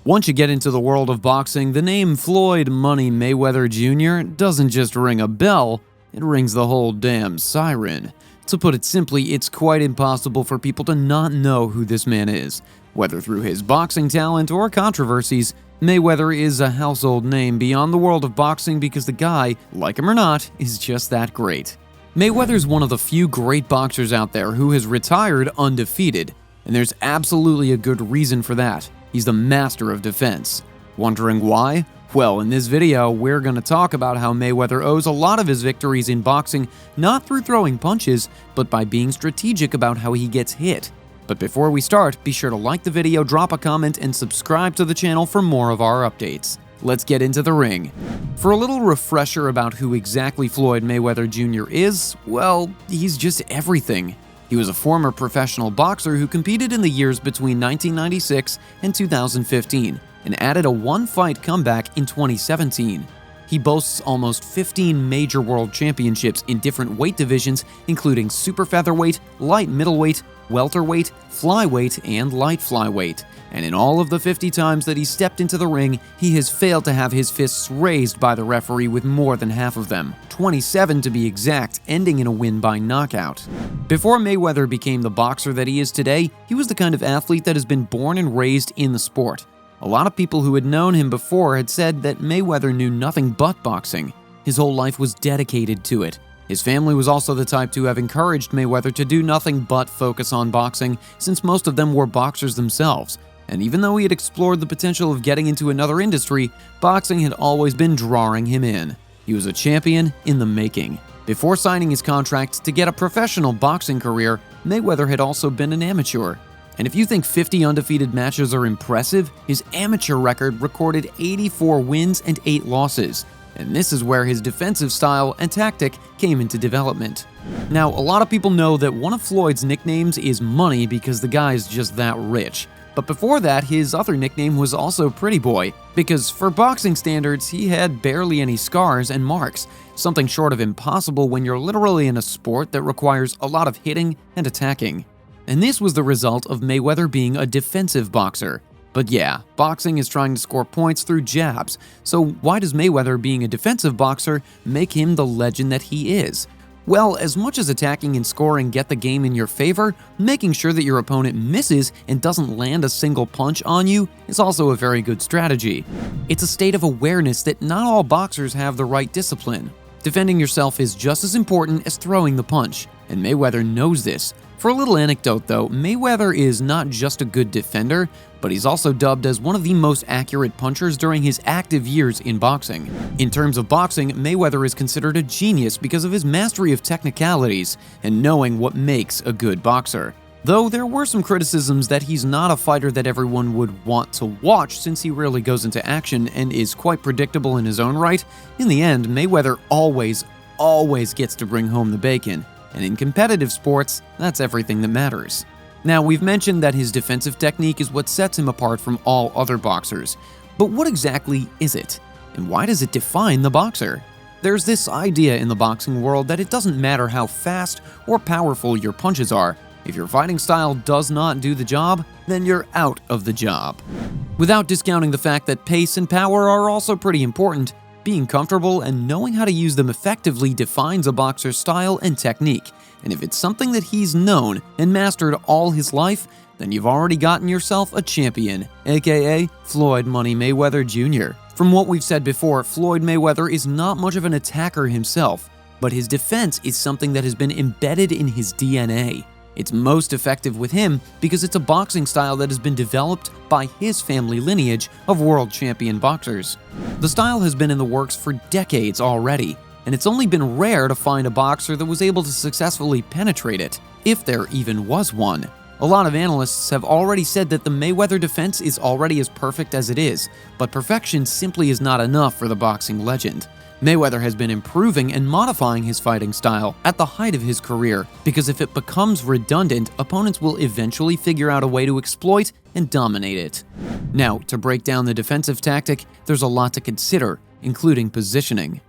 Once you get into the world of boxing, the name Floyd "Money" Mayweather Jr. doesn't just ring a bell, it rings the whole damn siren. To put it simply, it's quite impossible for people to not know who this man is. Whether through his boxing talent or controversies, Mayweather is a household name beyond the world of boxing because the guy, like him or not, is just that great. Mayweather's one of the few great boxers out there who has retired undefeated, and there's absolutely a good reason for that. He's the master of defense. Wondering why? Well, in this video, we're going to talk about how Mayweather owes a lot of his victories in boxing not through throwing punches, but by being strategic about how he gets hit. But before we start, be sure to like the video, drop a comment, and subscribe to the channel for more of our updates. Let's get into the ring. For a little refresher about who exactly Floyd Mayweather Jr. is, well, he's just everything. He was a former professional boxer who competed in the years between 1996 and 2015 and added a one-fight comeback in 2017. He boasts almost 15 major world championships in different weight divisions, including super featherweight, light middleweight, welterweight, flyweight, and light flyweight. And in all of the 50 times that he stepped into the ring, he has failed to have his fists raised by the referee with more than half of them, 27 to be exact, ending in a win by knockout. Before Mayweather became the boxer that he is today, he was the kind of athlete that has been born and raised in the sport. A lot of people who had known him before had said that Mayweather knew nothing but boxing. His whole life was dedicated to it. His family was also the type to have encouraged Mayweather to do nothing but focus on boxing, since most of them were boxers themselves. And even though he had explored the potential of getting into another industry, boxing had always been drawing him in. He was a champion in the making. Before signing his contract to get a professional boxing career, Mayweather had also been an amateur. And if you think 50 undefeated matches are impressive, his amateur record recorded 84 wins and 8 losses. And this is where his defensive style and tactic came into development. Now, a lot of people know that one of Floyd's nicknames is Money because the guy's just that rich. But before that, his other nickname was also Pretty Boy, because for boxing standards, he had barely any scars and marks, something short of impossible when you're literally in a sport that requires a lot of hitting and attacking. And this was the result of Mayweather being a defensive boxer. But yeah, boxing is trying to score points through jabs, so why does Mayweather being a defensive boxer make him the legend that he is? Well, as much as attacking and scoring get the game in your favor, making sure that your opponent misses and doesn't land a single punch on you is also a very good strategy. It's a state of awareness that not all boxers have the right discipline. Defending yourself is just as important as throwing the punch, and Mayweather knows this. For a little anecdote though, Mayweather is not just a good defender, but he's also dubbed as one of the most accurate punchers during his active years in boxing. In terms of boxing, Mayweather is considered a genius because of his mastery of technicalities and knowing what makes a good boxer. Though there were some criticisms that he's not a fighter that everyone would want to watch since he rarely goes into action and is quite predictable in his own right, in the end, Mayweather always gets to bring home the bacon. And in competitive sports, that's everything that matters. Now, we've mentioned that his defensive technique is what sets him apart from all other boxers. But what exactly is it? And why does it define the boxer? There's this idea in the boxing world that it doesn't matter how fast or powerful your punches are. If your fighting style does not do the job, then you're out of the job. Without discounting the fact that pace and power are also pretty important, being comfortable and knowing how to use them effectively defines a boxer's style and technique. And if it's something that he's known and mastered all his life, then you've already gotten yourself a champion, aka Floyd "Money" Mayweather Jr. From what we've said before, Floyd Mayweather is not much of an attacker himself, but his defense is something that has been embedded in his DNA. It's most effective with him because it's a boxing style that has been developed by his family lineage of world champion boxers. The style has been in the works for decades already, and it's only been rare to find a boxer that was able to successfully penetrate it, if there even was one. A lot of analysts have already said that the Mayweather defense is already as perfect as it is, but perfection simply is not enough for the boxing legend. Mayweather has been improving and modifying his fighting style at the height of his career because if it becomes redundant, opponents will eventually figure out a way to exploit and dominate it. Now, to break down the defensive tactic, there's a lot to consider, including positioning.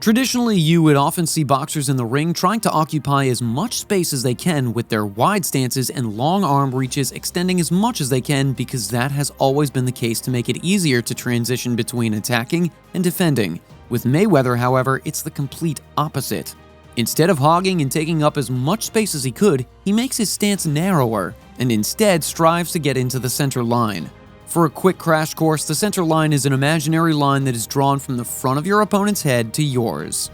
Traditionally, you would often see boxers in the ring trying to occupy as much space as they can with their wide stances and long arm reaches extending as much as they can because that has always been the case to make it easier to transition between attacking and defending. With Mayweather, however, it's the complete opposite. Instead of hogging and taking up as much space as he could, he makes his stance narrower and instead strives to get into the center line. For a quick crash course, the center line is an imaginary line that is drawn from the front of your opponent's head to yours.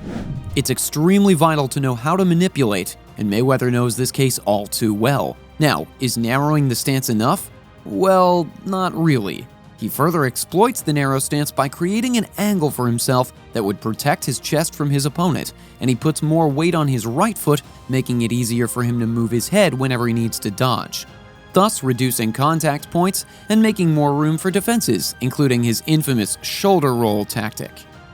It's extremely vital to know how to manipulate, and Mayweather knows this case all too well. Now, is narrowing the stance enough? Well, not really. He further exploits the narrow stance by creating an angle for himself that would protect his chest from his opponent, and he puts more weight on his right foot, making it easier for him to move his head whenever he needs to dodge, thus reducing contact points and making more room for defenses, including his infamous shoulder roll tactic.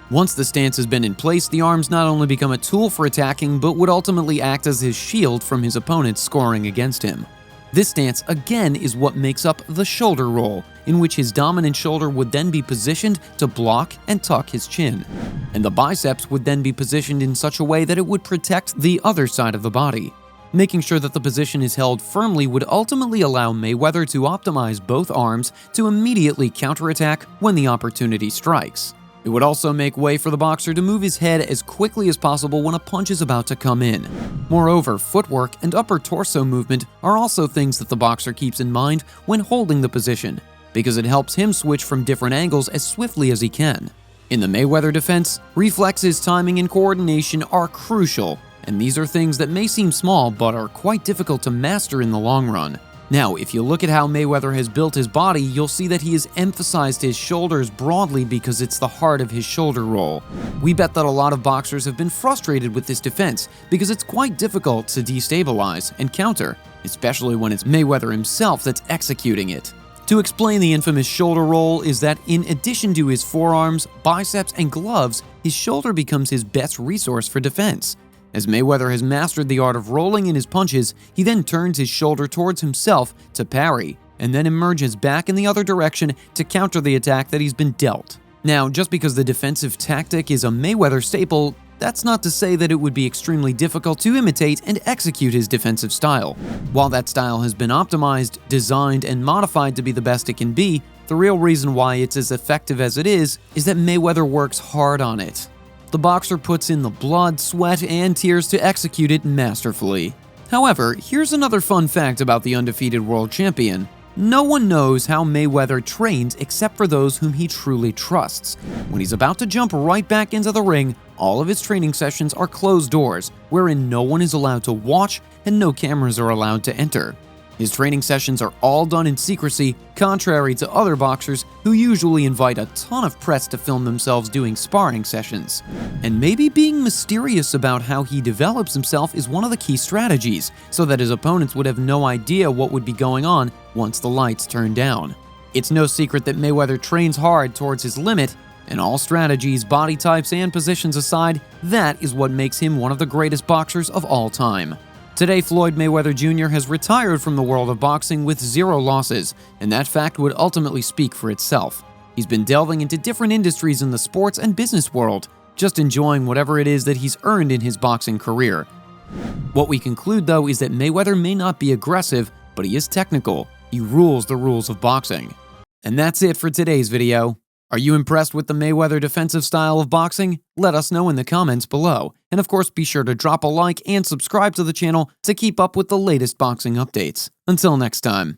Once the stance has been in place, the arms not only become a tool for attacking, but would ultimately act as his shield from his opponent scoring against him. This stance, again, is what makes up the shoulder roll, in which his dominant shoulder would then be positioned to block and tuck his chin, and the biceps would then be positioned in such a way that it would protect the other side of the body. Making sure that the position is held firmly would ultimately allow Mayweather to optimize both arms to immediately counterattack when the opportunity strikes. It would also make way for the boxer to move his head as quickly as possible when a punch is about to come in. Moreover, footwork and upper torso movement are also things that the boxer keeps in mind when holding the position, because it helps him switch from different angles as swiftly as he can. In the Mayweather defense, reflexes, timing, and coordination are crucial, and these are things that may seem small but are quite difficult to master in the long run. Now, if you look at how Mayweather has built his body, you'll see that he has emphasized his shoulders broadly because it's the heart of his shoulder roll. We bet that a lot of boxers have been frustrated with this defense because it's quite difficult to destabilize and counter, especially when it's Mayweather himself that's executing it. To explain the infamous shoulder roll is that in addition to his forearms, biceps, and gloves, his shoulder becomes his best resource for defense. As Mayweather has mastered the art of rolling in his punches, he then turns his shoulder towards himself to parry, and then emerges back in the other direction to counter the attack that he's been dealt. Now, just because the defensive tactic is a Mayweather staple, that's not to say that it would be extremely difficult to imitate and execute his defensive style. While that style has been optimized, designed, and modified to be the best it can be, the real reason why it's as effective as it is that Mayweather works hard on it. The boxer puts in the blood, sweat, and tears to execute it masterfully. However, here's another fun fact about the undefeated world champion. No one knows how Mayweather trains except for those whom he truly trusts. When he's about to jump right back into the ring, all of his training sessions are closed doors, wherein no one is allowed to watch and no cameras are allowed to enter. His training sessions are all done in secrecy, contrary to other boxers who usually invite a ton of press to film themselves doing sparring sessions. And maybe being mysterious about how he develops himself is one of the key strategies, so that his opponents would have no idea what would be going on once the lights turn down. It's no secret that Mayweather trains hard towards his limit, and all strategies, body types, and positions aside, that is what makes him one of the greatest boxers of all time. Today, Floyd Mayweather Jr. has retired from the world of boxing with 0 losses, and that fact would ultimately speak for itself. He's been delving into different industries in the sports and business world, just enjoying whatever it is that he's earned in his boxing career. What we conclude, though, is that Mayweather may not be aggressive, but he is technical. He rules the rules of boxing. And that's it for today's video. Are you impressed with the Mayweather defensive style of boxing? Let us know in the comments below. And of course, be sure to drop a like and subscribe to the channel to keep up with the latest boxing updates. Until next time.